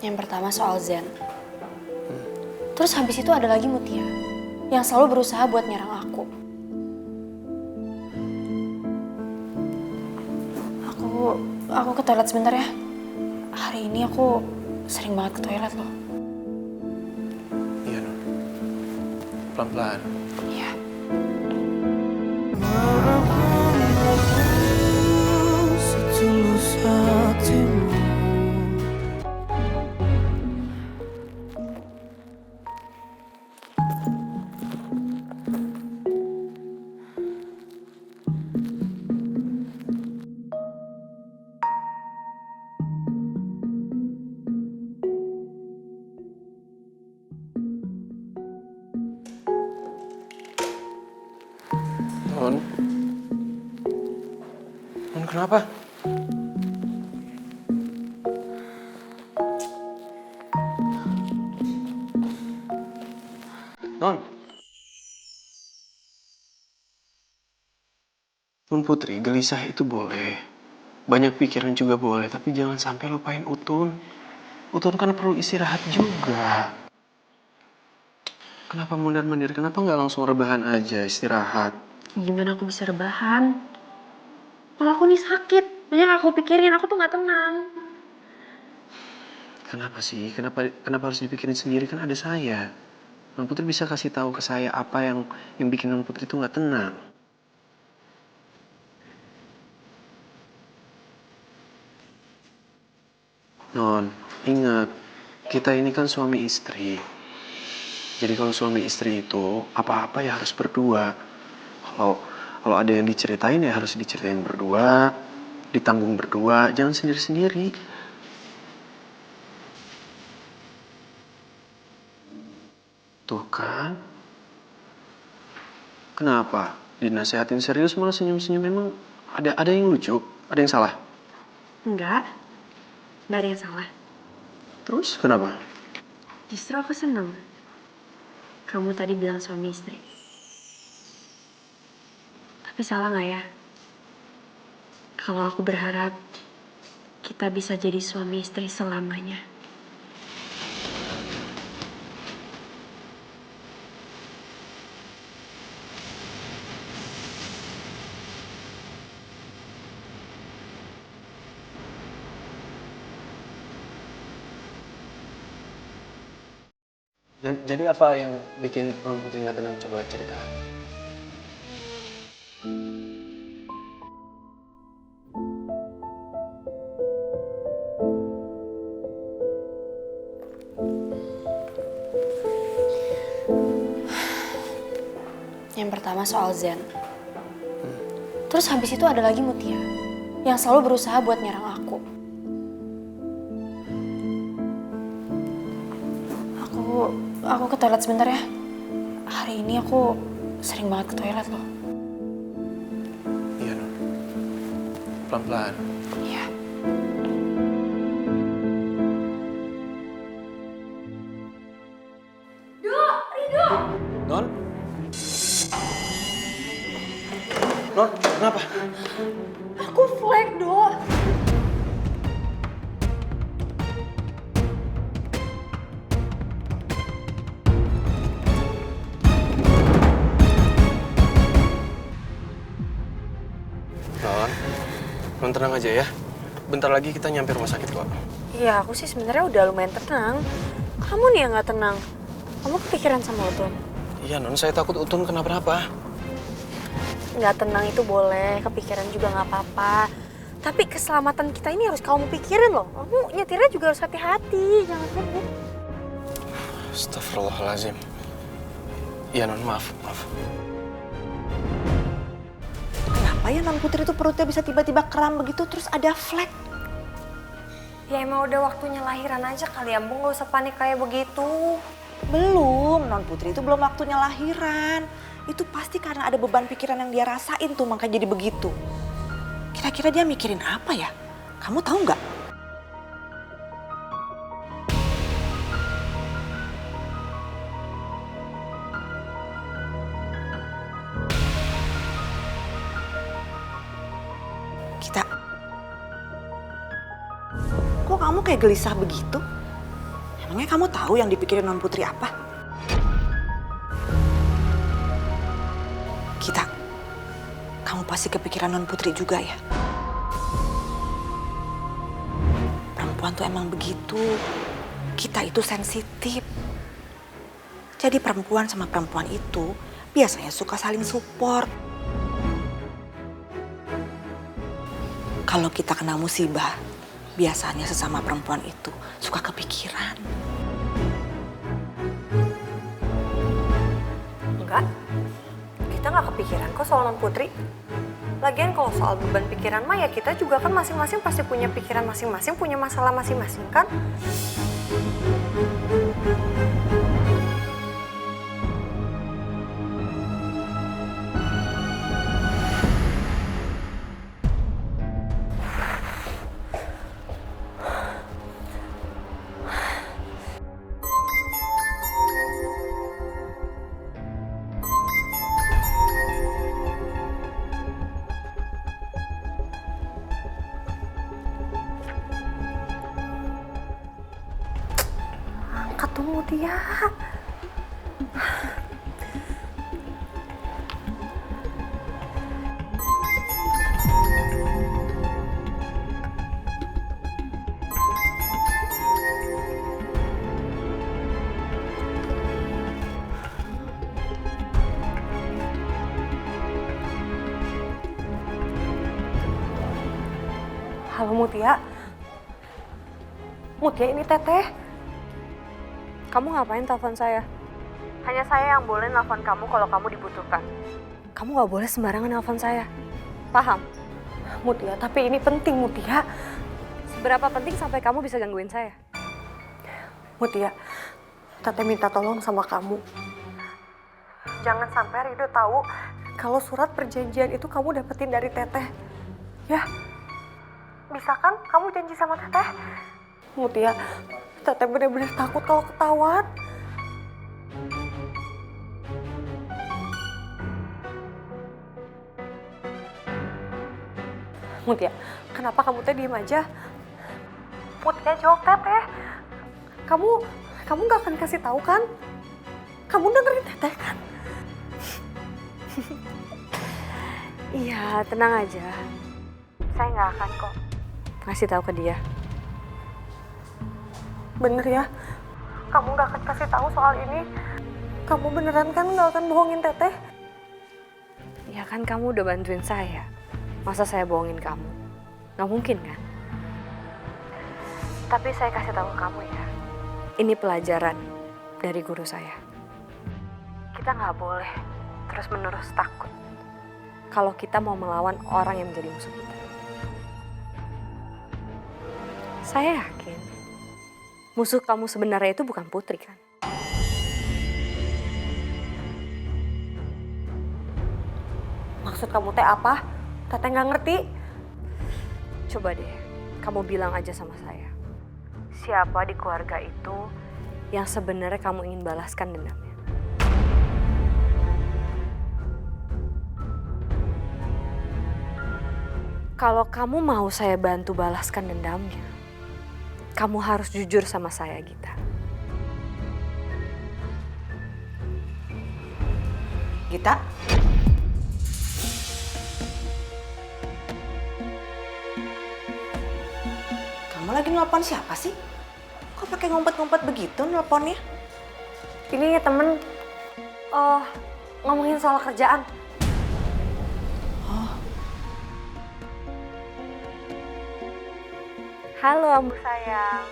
Yang pertama soal Zen. Terus habis itu ada lagi Mutia, yang selalu berusaha buat nyerang aku. Aku ke toilet sebentar ya. Hari ini aku sering banget ke toilet loh. Iya, Non. Pelan-pelan. Iya. Setulus hatimu. Non. Non, kenapa? Non. Non Putri, gelisah itu boleh. Banyak pikiran juga boleh, tapi jangan sampai lupain Utun. Utun kan perlu istirahat juga. Kenapa mundar-mandir? Kenapa nggak langsung rebahan aja, istirahat? Gimana aku bisa rebahan? Kalau aku nih sakit, banyak aku pikirin, aku tuh gak tenang. Kenapa sih? Kenapa harus dipikirin sendiri? Kan ada saya. Non Putri bisa kasih tahu ke saya apa yang bikin Non Putri itu nggak tenang. Non, ingat, kita ini kan suami istri. Jadi kalau suami istri itu apa-apa ya harus berdua. Kalau kalau ada yang diceritain ya harus diceritain berdua, ditanggung berdua, jangan sendiri-sendiri. Tuh kan? Kenapa? Dinasehatin serius malah senyum-senyum, memang ada yang lucu? Ada yang salah? Enggak ada yang salah. Terus kenapa? Justru aku seneng. Kamu tadi bilang suami istri. Tapi salah gak ya? Kalau aku berharap kita bisa jadi suami istri selamanya. Jadi apa yang bikin Non Putri nggak tenang? Coba cerita. Yang pertama soal Zen. Terus habis itu ada lagi Mutia, yang selalu berusaha buat nyerang aku. Aku ke toilet sebentar ya. Hari ini aku sering banget ke toilet loh. Iya, Non. Pelan-pelan. Iya. Non? Non, kenapa? Aku flag, Dok. Non tenang aja ya. Bentar lagi kita nyampe rumah sakit kok. Iya, aku sih sebenarnya udah lumayan tenang. Kamu nih yang nggak tenang. Kamu kepikiran sama Utun. Iya, Non, saya takut Utun kenapa-napa. Nggak tenang itu boleh, kepikiran juga nggak apa-apa. Tapi keselamatan kita ini harus kamu pikirin loh. Kamu nyetirnya juga harus hati-hati, jangan ngebut. Astagfirullahaladzim. Iya, Non, maaf. Kenapa ya Non Putri itu perutnya bisa tiba-tiba kram begitu terus ada flek? Ya emang udah waktunya lahiran aja kali ya, Bu. Nggak usah panik kayak begitu. Belum, Non Putri itu belum waktunya lahiran. Itu pasti karena ada beban pikiran yang dia rasain tuh makanya jadi begitu. Kira-kira dia mikirin apa ya? Kamu tahu nggak? Kok kamu kayak gelisah begitu? Emangnya kamu tahu yang dipikirin Non Putri apa? Kita, kamu pasti kepikiran Non Putri juga ya? Perempuan tuh emang begitu. Kita itu sensitif. Jadi perempuan sama perempuan itu biasanya suka saling support. Kalau kita kena musibah, biasanya sesama perempuan itu suka kepikiran. Enggak, kita nggak kepikiran kok soal Non Putri. Lagian kalau soal beban pikiran mah ya kita juga kan masing-masing pasti punya pikiran masing-masing, punya masalah masing-masing kan? Ketemu dia. Halo Mutia. Mutia, ini Teteh. Kamu ngapain telepon saya? Hanya saya yang boleh nelfon kamu kalau kamu dibutuhkan. Kamu nggak boleh sembarangan nelfon saya. Paham? Mutia, tapi ini penting Mutia. Seberapa penting sampai kamu bisa gangguin saya? Mutia, Teteh minta tolong sama kamu. Jangan sampai Rido tahu kalau surat perjanjian itu kamu dapetin dari Teteh. Ya, bisa kan kamu janji sama Teteh? Mutia, Teteh benar-benar takut kalau ketahuan. Mutia, kenapa kamu teh diem aja? Mutia, jawab Teteh. Kamu gak akan kasih tahu kan? Kamu dengerin Teteh kan? Iya, tenang aja. Saya nggak akan kok ngasih tahu ke dia. Bener ya? Kamu gak akan kasih tahu soal ini? Kamu beneran kan gak akan bohongin Teteh? Ya kan kamu udah bantuin saya. Masa saya bohongin kamu? Nggak mungkin kan? Tapi saya kasih tahu kamu ya. Ini pelajaran dari guru saya. Kita nggak boleh terus-menerus takut kalau kita mau melawan orang yang menjadi musuh kita. Saya yakin musuh kamu sebenarnya itu bukan Putri kan? Maksud kamu teh apa? Teteh nggak ngerti. Coba deh, kamu bilang aja sama saya. Siapa di keluarga itu yang sebenarnya kamu ingin balaskan dendamnya? Kalau kamu mau saya bantu balaskan dendamnya, kamu harus jujur sama saya, Gita. Gita? Kamu lagi nelpon siapa sih? Kok pakai ngumpet-ngumpet begitu nelponnya? Ini temen ngomongin soal kerjaan. Halo, Ambu sayang.